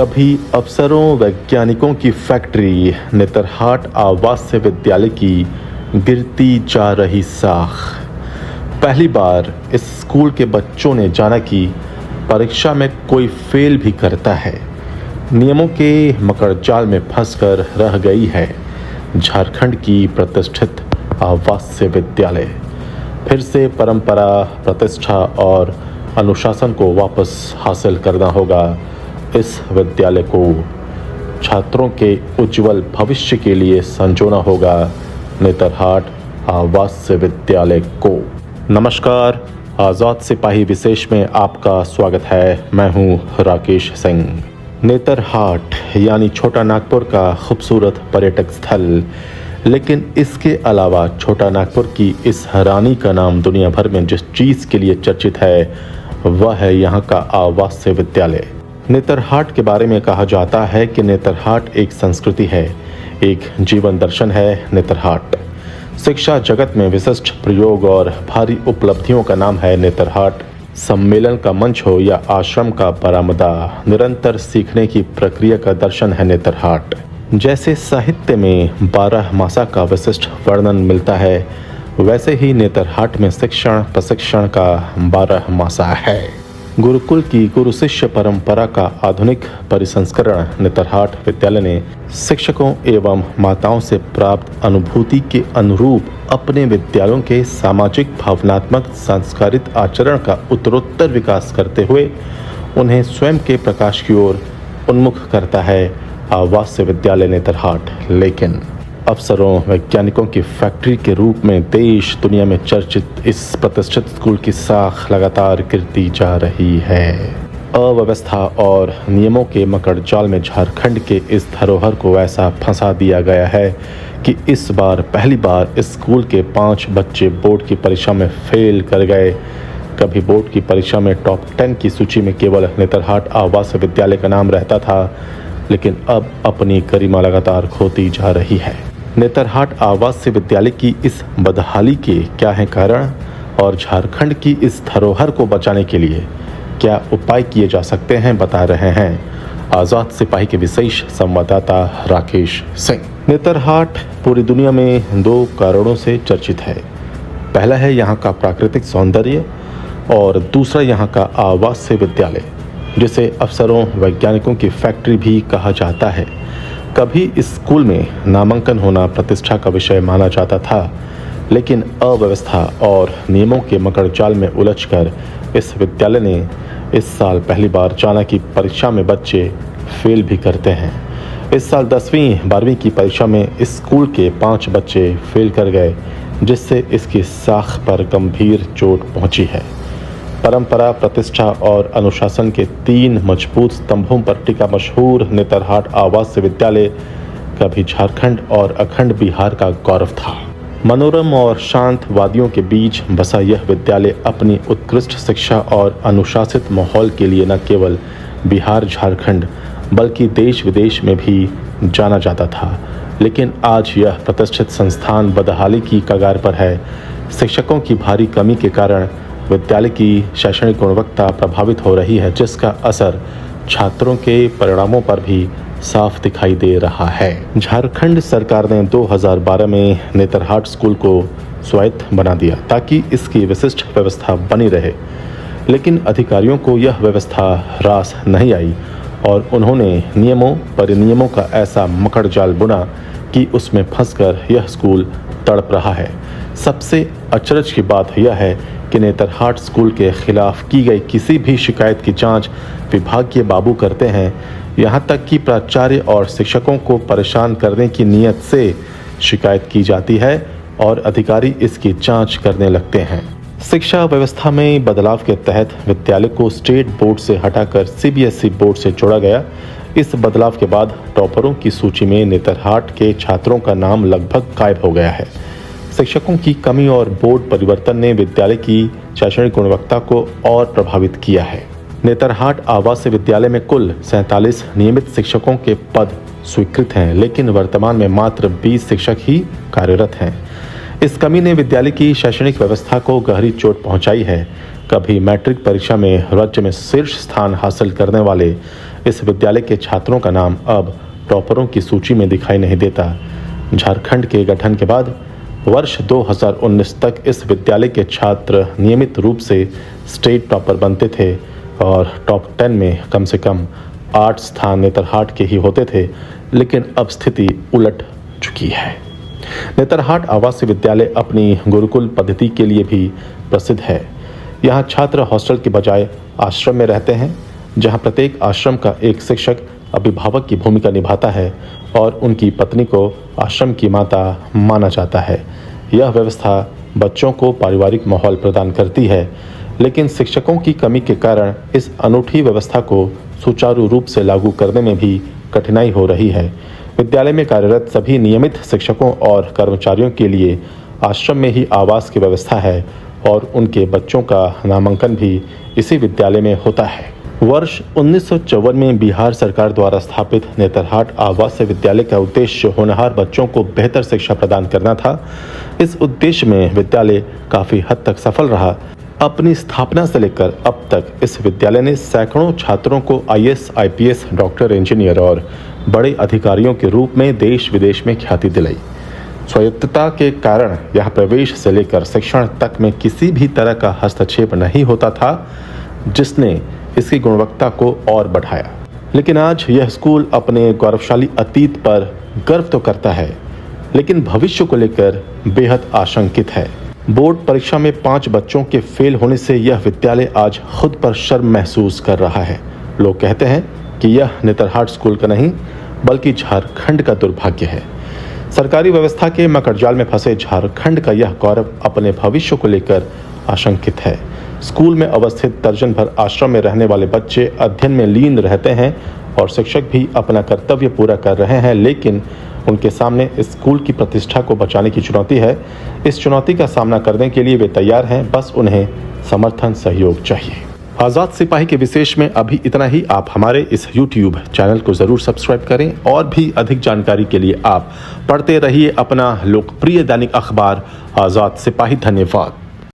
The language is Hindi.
कभी अफसरों वैज्ञानिकों की फैक्ट्री, नेतरहाट आवासीय विद्यालय की गिरती जा रही साख। पहली बार इस स्कूल के बच्चों ने जाना कि परीक्षा में कोई फेल भी करता है। नियमों के मकड़जाल में फंसकर रह गई है झारखंड की प्रतिष्ठित आवासीय विद्यालय। फिर से परंपरा, प्रतिष्ठा और अनुशासन को वापस हासिल करना होगा इस विद्यालय को। छात्रों के उज्जवल भविष्य के लिए संजोना होगा नेतरहाट आवासीय विद्यालय को। नमस्कार, आज़ाद सिपाही विशेष में आपका स्वागत है। मैं हूं राकेश सिंह। नेतरहाट यानी छोटा नागपुर का खूबसूरत पर्यटक स्थल, लेकिन इसके अलावा छोटा नागपुर की इस रानी का नाम दुनिया भर में जिस चीज़ के लिए चर्चित है वह है यहाँ का आवासीय विद्यालय। नेतरहाट के बारे में कहा जाता है कि नेतरहाट एक संस्कृति है, एक जीवन दर्शन है। नेतरहाट शिक्षा जगत में विशिष्ट प्रयोग और भारी उपलब्धियों का नाम है। नेतरहाट सम्मेलन का मंच हो या आश्रम का बरामदा, निरंतर सीखने की प्रक्रिया का दर्शन है नेतरहाट। जैसे साहित्य में 12 मासा का विशिष्ट वर्णन मिलता है, वैसे ही नेतरहाट में शिक्षण प्रशिक्षण का 12 मासा है। गुरुकुल की गुरु शिष्य परंपरा का आधुनिक परिसंस्करण नेतरहाट विद्यालय ने शिक्षकों एवं माताओं से प्राप्त अनुभूति के अनुरूप अपने विद्यालयों के सामाजिक, भावनात्मक, संस्कारित आचरण का उत्तरोत्तर विकास करते हुए उन्हें स्वयं के प्रकाश की ओर उन्मुख करता है आवासीय विद्यालय नेतरहाट। लेकिन अफसरों वैज्ञानिकों की फैक्ट्री के रूप में देश दुनिया में चर्चित इस प्रतिष्ठित स्कूल की साख लगातार गिरती जा रही है। अव्यवस्था और नियमों के मकड़जाल में झारखंड के इस धरोहर को ऐसा फंसा दिया गया है कि इस बार पहली बार इस स्कूल के 5 बच्चे बोर्ड की परीक्षा में फेल कर गए। कभी बोर्ड की परीक्षा में टॉप 10 की सूची में केवल नेतरहाट आवासीय विद्यालय का नाम रहता था, लेकिन अब अपनी गरिमा लगातार खोती जा रही है। नेतरहाट आवासीय विद्यालय की इस बदहाली के क्या हैं कारण, और झारखंड की इस धरोहर को बचाने के लिए क्या उपाय किए जा सकते हैं, बता रहे हैं आज़ाद सिपाही के विशेष संवाददाता राकेश सिंह। नेतरहाट पूरी दुनिया में 2 कारणों से चर्चित है। पहला है यहाँ का प्राकृतिक सौंदर्य और दूसरा यहाँ का आवासीय विद्यालय, जिसे अफसरों वैज्ञानिकों की फैक्ट्री भी कहा जाता है। कभी इस स्कूल में नामांकन होना प्रतिष्ठा का विषय माना जाता था, लेकिन अव्यवस्था और नियमों के मकड़जाल में उलझकर इस विद्यालय ने इस साल पहली बार जाना कि परीक्षा में बच्चे फेल भी करते हैं। इस साल 10वीं 12वीं की परीक्षा में इस स्कूल के 5 बच्चे फेल कर गए, जिससे इसकी साख पर गंभीर चोट पहुंची है। परंपरा, प्रतिष्ठा और अनुशासन के 3 मजबूत स्तंभों पर टिका मशहूर नेतरहाट आवासीय विद्यालय कभी झारखंड और अखंड बिहार का गौरव था। मनोरम और शांत वादियों के बीच बसा यह विद्यालय अपनी उत्कृष्ट शिक्षा और अनुशासित माहौल के लिए न केवल बिहार झारखंड बल्कि देश विदेश में भी जाना जाता था। लेकिन आज यह प्रतिष्ठित संस्थान बदहाली की कगार पर है। शिक्षकों की भारी कमी के कारण विद्यालय की शैक्षणिक गुणवत्ता प्रभावित हो रही है, जिसका असर छात्रों के परिणामों पर भी साफ दिखाई दे रहा है। झारखंड सरकार ने 2012 में नेतरहाट स्कूल को स्वायत्त बना दिया ताकि इसकी विशिष्ट व्यवस्था बनी रहे, लेकिन अधिकारियों को यह व्यवस्था रास नहीं आई और उन्होंने नियमों परिनियमों का ऐसा मकड़जाल बुना कि उसमें फंसकर यह स्कूल तड़प रहा है। सबसे अचरज की बात यह है कि नेतरहाट स्कूल के खिलाफ की गई किसी भी शिकायत की जांच विभागीय बाबू करते हैं। यहाँ तक कि प्राचार्य और शिक्षकों को परेशान करने की नीयत से शिकायत की जाती है और अधिकारी इसकी जांच करने लगते हैं। शिक्षा व्यवस्था में बदलाव के तहत विद्यालय को स्टेट बोर्ड से हटाकर CBSE बोर्ड से जोड़ा गया। इस बदलाव के बाद टॉपरों की सूची में नेतरहाट के छात्रों का नाम लगभग गायब हो गया है। शिक्षकों की कमी और बोर्ड परिवर्तन ने विद्यालय की शैक्षणिक गुणवत्ता को और प्रभावित किया है। नेतरहाट आवासीय विद्यालय में कुल 47 नियमित शिक्षकों के पद स्वीकृत हैं, लेकिन वर्तमान में मात्र 20 शिक्षक ही कार्यरत हैं। इस कमी ने विद्यालय की शैक्षणिक व्यवस्था को गहरी चोट पहुंचाई है। कभी मैट्रिक परीक्षा में राज्य में शीर्ष स्थान हासिल करने वाले इस विद्यालय के छात्रों का नाम अब टॉपरों की सूची में दिखाई नहीं देता। झारखंड के गठन के बाद वर्ष 2019 तक इस विद्यालय के छात्र नियमित रूप से स्टेट टॉपर बनते थे और टॉप 10 में कम से कम 8 स्थान नेतरहाट के ही होते थे, लेकिन अब स्थिति उलट चुकी है। नेतरहाट आवासीय विद्यालय अपनी गुरुकुल पद्धति के लिए भी प्रसिद्ध है। यहाँ छात्र हॉस्टल के बजाय आश्रम में रहते हैं, जहाँ प्रत्येक आश्रम का एक शिक्षक अभिभावक की भूमिका निभाता है और उनकी पत्नी को आश्रम की माता माना जाता है। यह व्यवस्था बच्चों को पारिवारिक माहौल प्रदान करती है, लेकिन शिक्षकों की कमी के कारण इस अनूठी व्यवस्था को सुचारू रूप से लागू करने में भी कठिनाई हो रही है। विद्यालय में कार्यरत सभी नियमित शिक्षकों और कर्मचारियों के लिए आश्रम में ही आवास की व्यवस्था है और उनके बच्चों का नामांकन भी इसी विद्यालय में होता है। वर्ष 1954 में बिहार सरकार द्वारा स्थापित नेतरहाट आवासीय विद्यालय का उद्देश्य होनहार बच्चों को बेहतर शिक्षा प्रदान करना था। इस उद्देश्य में विद्यालय काफ़ी हद तक सफल रहा। अपनी स्थापना से लेकर अब तक इस विद्यालय ने सैकड़ों छात्रों को IAS, IPS, डॉक्टर, इंजीनियर और बड़े अधिकारियों के रूप में देश विदेश में ख्याति दिलाई। स्वायत्तता के कारण यह प्रवेश से लेकर शिक्षण तक में किसी भी तरह का हस्तक्षेप नहीं होता था, जिसने इसकी गुणवत्ता को और बढ़ाया। लेकिन आज यह स्कूल अपने गौरवशाली अतीत पर गर्व तो करता है, लेकिन भविष्य को लेकर बेहद आशंकित है। बोर्ड परीक्षा में 5 बच्चों के फेल होने से यह विद्यालय आज खुद पर शर्म महसूस कर रहा है। लोग कहते हैं कि यह नेतरहाट स्कूल का नहीं, बल्कि झारखंड का दुर्भाग्य है। सरकारी व्यवस्था के मकड़जाल में फंसे झारखंड का यह गौरव अपने भविष्य को लेकर आशंकित है। स्कूल में अवस्थित दर्जन भर आश्रम में रहने वाले बच्चे अध्ययन में लीन रहते हैं और शिक्षक भी अपना कर्तव्य पूरा कर रहे हैं, लेकिन उनके सामने इस स्कूल की प्रतिष्ठा को बचाने की चुनौती है। इस चुनौती का सामना करने के लिए वे तैयार हैं, बस उन्हें समर्थन सहयोग चाहिए। आज़ाद सिपाही के विशेष में अभी इतना ही। आप हमारे इस YouTube चैनल को ज़रूर सब्सक्राइब करें और भी अधिक जानकारी के लिए आप पढ़ते रहिए अपना लोकप्रिय दैनिक अखबार आज़ाद सिपाही। धन्यवाद।